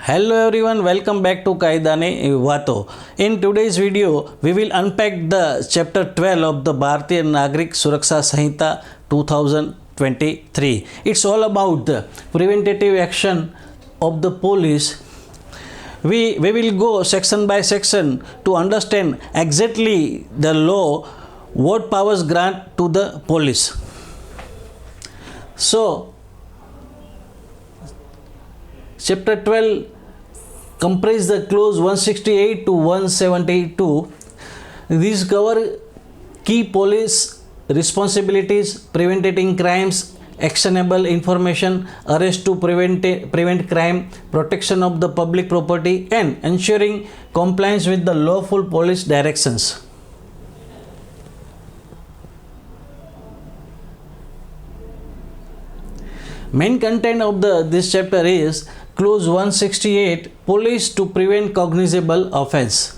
Hello everyone, welcome back to Kaydanivato. In today's video, we will unpack the chapter 12 of the Bhartiya Nagrik Suraksha Sanhita 2023. It's all about the preventative action of the police. We will go section by section to understand exactly the law, what powers grant to the police. So, Chapter 12 comprises the clause 168 to 172. These cover key police responsibilities, preventing crimes, actionable information, arrest to prevent crime, protection of the public property, and ensuring compliance with the lawful police directions. Main content of this chapter is Clause 168, Police to prevent cognizable offence.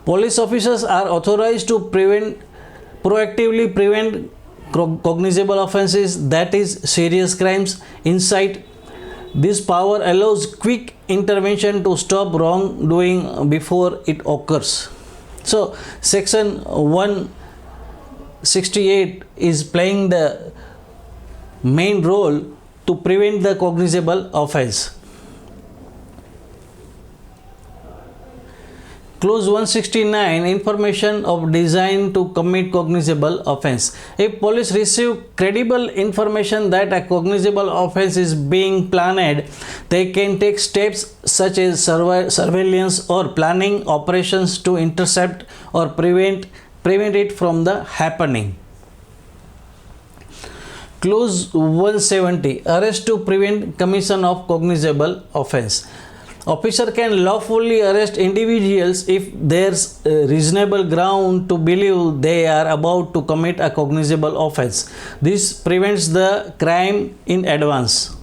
Police officers are authorized to proactively prevent cognizable offences, that is, serious crimes, incite. This power allows quick intervention to stop wrongdoing before it occurs. So, Section 168 is playing the main role to prevent the cognizable offence. Clause 169, information of design to commit cognizable offence. If police receive credible information that a cognizable offence is being planned, they can take steps such as surveillance or planning operations to intercept or prevent it from the happening. Clause 170, arrest to prevent commission of cognizable offence. Officer can lawfully arrest individuals if there's reasonable ground to believe they are about to commit a cognizable offence. This prevents the crime in advance.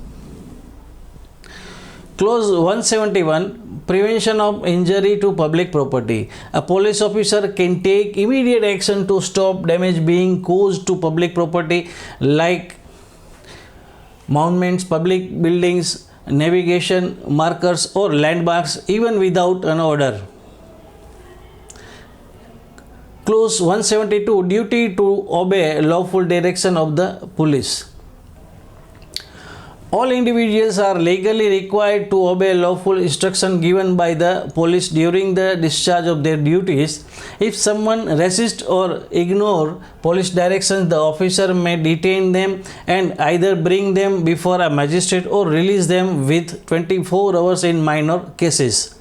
Clause 171, prevention of injury to public property. A police officer can take immediate action to stop damage being caused to public property like monuments, public buildings, navigation markers or landmarks, even without an order. Clause 172, duty to obey lawful direction of the police. All individuals are legally required to obey lawful instruction given by the police during the discharge of their duties. If someone resists or ignores police directions, the officer may detain them and either bring them before a magistrate or release them with 24 hours in minor cases.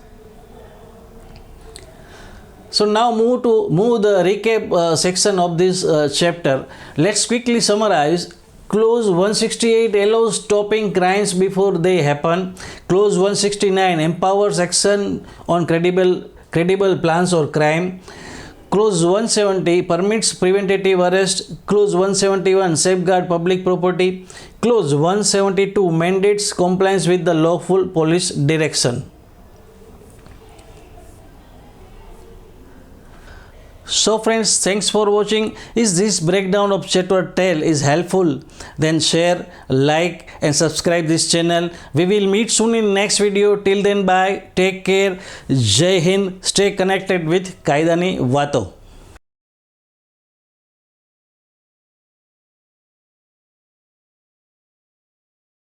So now move the recap section of this chapter. Let's quickly summarize. Clause 168 allows stopping crimes before they happen. Clause 169 empowers action on credible plans or crime. Clause 170 permits preventative arrest. Clause 171 safeguard public property. Clause 172 mandates compliance with the lawful police direction. So friends, thanks for watching. If this breakdown of chapter 12 is helpful, then share, like and subscribe this channel. We will meet soon in next video. Till then, bye. Take care. Jai Hind. Stay connected with Kaydanivato.